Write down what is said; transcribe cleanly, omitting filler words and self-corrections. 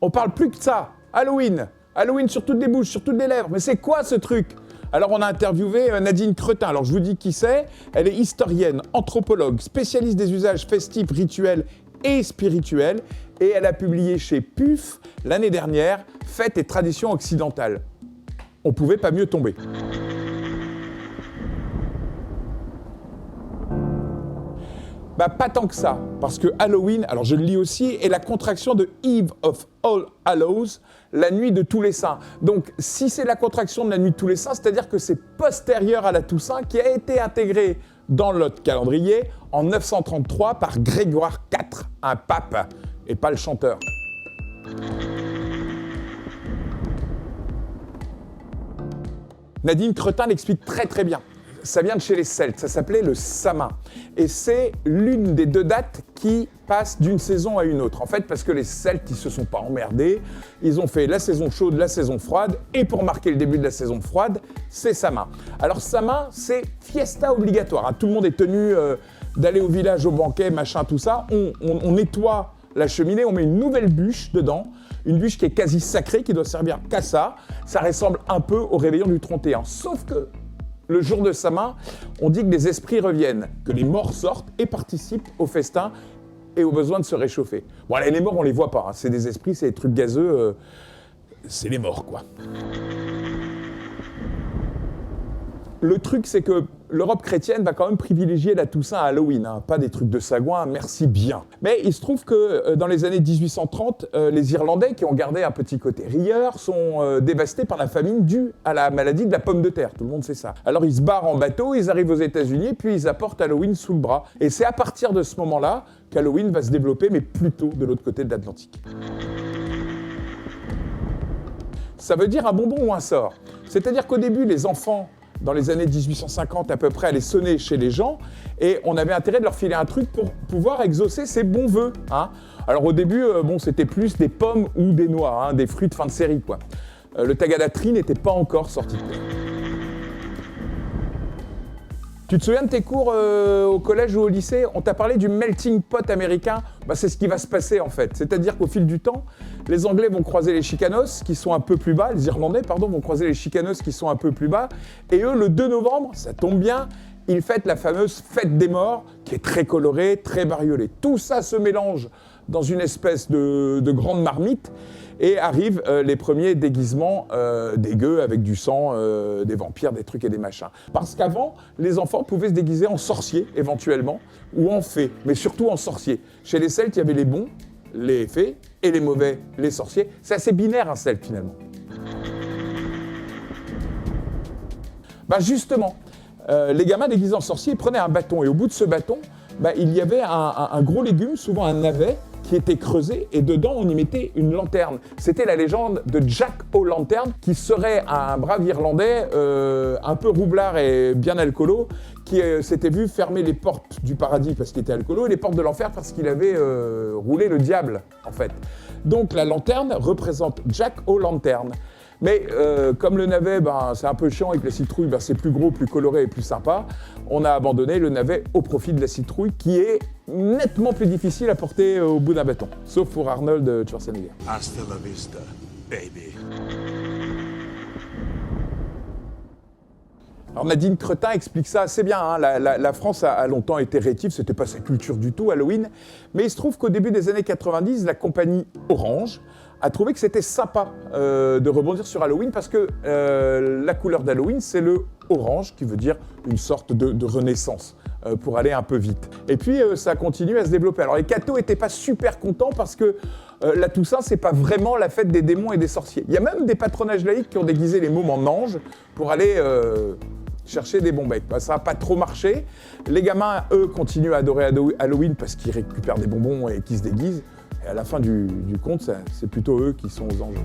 On parle plus que de ça. Halloween. Halloween sur toutes les bouches, sur toutes les lèvres. Mais c'est quoi ce truc ? Alors on a interviewé Nadine Cretin. Alors je vous dis qui c'est. Elle est historienne, anthropologue, spécialiste des usages festifs, rituels et spirituels. Et elle a publié chez PUF l'année dernière « Fêtes et traditions occidentales ». On pouvait pas mieux tomber. Bah pas tant que ça, parce que Halloween, alors je le lis aussi, est la contraction de Eve of All Hallows, la nuit de tous les saints. Donc si c'est la contraction de la nuit de tous les saints, c'est-à-dire que c'est postérieur à la Toussaint qui a été intégrée dans notre calendrier en 933 par Grégoire IV, un pape, et pas le chanteur. Nadine Cretin l'explique très très bien. Ça vient de chez les Celtes, ça s'appelait le Samhain. Et c'est l'une des deux dates qui passe d'une saison à une autre. En fait, parce que les Celtes, ils se sont pas emmerdés, ils ont fait la saison chaude, la saison froide, et pour marquer le début de la saison froide, c'est Samhain. Alors Samhain, c'est fiesta obligatoire, hein. Tout le monde est tenu d'aller au village, au banquet, machin, tout ça. On nettoie la cheminée, on met une nouvelle bûche dedans, une bûche qui est quasi sacrée, qui doit servir qu'à ça. Ça ressemble un peu au réveillon du 31. Sauf que le jour de Samhain, on dit que les esprits reviennent, que les morts sortent et participent au festin et au besoin de se réchauffer. Bon, allez, les morts, on les voit pas, hein. C'est des esprits, c'est des trucs gazeux, c'est les morts, quoi. Le truc, c'est que l'Europe chrétienne va quand même privilégier la Toussaint à Halloween, hein, pas des trucs de sagouin, merci bien. Mais il se trouve que dans les années 1830, les Irlandais, qui ont gardé un petit côté rieur, sont dévastés par la famine due à la maladie de la pomme de terre. Tout le monde sait ça. Alors ils se barrent en bateau, ils arrivent aux États-Unis, puis ils apportent Halloween sous le bras. Et c'est à partir de ce moment-là qu'Halloween va se développer, mais plutôt de l'autre côté de l'Atlantique. Ça veut dire un bonbon ou un sort. C'est-à-dire qu'au début, les enfants, dans les années 1850 à peu près, allaient sonner chez les gens et on avait intérêt de leur filer un truc pour pouvoir exaucer ses bons vœux, hein. Alors au début, c'était plus des pommes ou des noix, hein, des fruits de fin de série, quoi. Le tagadatri n'était pas encore sorti de terre. Tu te souviens de tes cours au collège ou au lycée ? On t'a parlé du melting pot américain. C'est ce qui va se passer en fait. C'est-à-dire qu'au fil du temps, les Anglais vont croiser les Chicanos qui sont un peu plus bas, les Irlandais, vont croiser les Chicanos qui sont un peu plus bas. Et eux, le 2 novembre, ça tombe bien, ils fêtent la fameuse fête des morts qui est très colorée, très bariolée. Tout ça se mélange dans une espèce de grande marmite. Et arrivent les premiers déguisements des gueux avec du sang, des vampires, des trucs et des machins. Parce qu'avant, les enfants pouvaient se déguiser en sorciers, éventuellement, ou en fées, mais surtout en sorciers. Chez les Celtes, il y avait les bons, les fées, et les mauvais, les sorciers. C'est assez binaire, un Celte, finalement. Justement, les gamins déguisés en sorciers prenaient un bâton, et au bout de ce bâton, il y avait un gros légume, souvent un navet, qui était creusé, et dedans, on y mettait une lanterne. C'était la légende de Jack O'Lantern, qui serait un brave Irlandais, un peu roublard et bien alcoolo, qui s'était vu fermer les portes du paradis parce qu'il était alcoolo, et les portes de l'enfer parce qu'il avait roulé le diable, en fait. Donc la lanterne représente Jack O'Lantern. Mais comme le navet, c'est un peu chiant et que la citrouille, c'est plus gros, plus coloré et plus sympa, on a abandonné le navet au profit de la citrouille qui est nettement plus difficile à porter au bout d'un bâton. Sauf pour Arnold Schwarzenegger. Hasta la vista, baby. Alors Nadine Cretin explique ça assez bien, hein. La France a longtemps été rétive, c'était pas sa culture du tout, Halloween. Mais il se trouve qu'au début des années 90, la compagnie Orange a trouvé que c'était sympa de rebondir sur Halloween parce que la couleur d'Halloween, c'est le orange, qui veut dire une sorte de renaissance, pour aller un peu vite. Et puis, ça a continué à se développer. Alors, les cathos n'étaient pas super contents parce que la Toussaint, c'est pas vraiment la fête des démons et des sorciers. Il y a même des patronages laïcs qui ont déguisé les mômes en anges pour aller chercher des bons becs. Ça n'a pas trop marché. Les gamins, eux, continuent à adorer Halloween parce qu'ils récupèrent des bonbons et qu'ils se déguisent. Et à la fin du compte, c'est plutôt eux qui sont aux anges.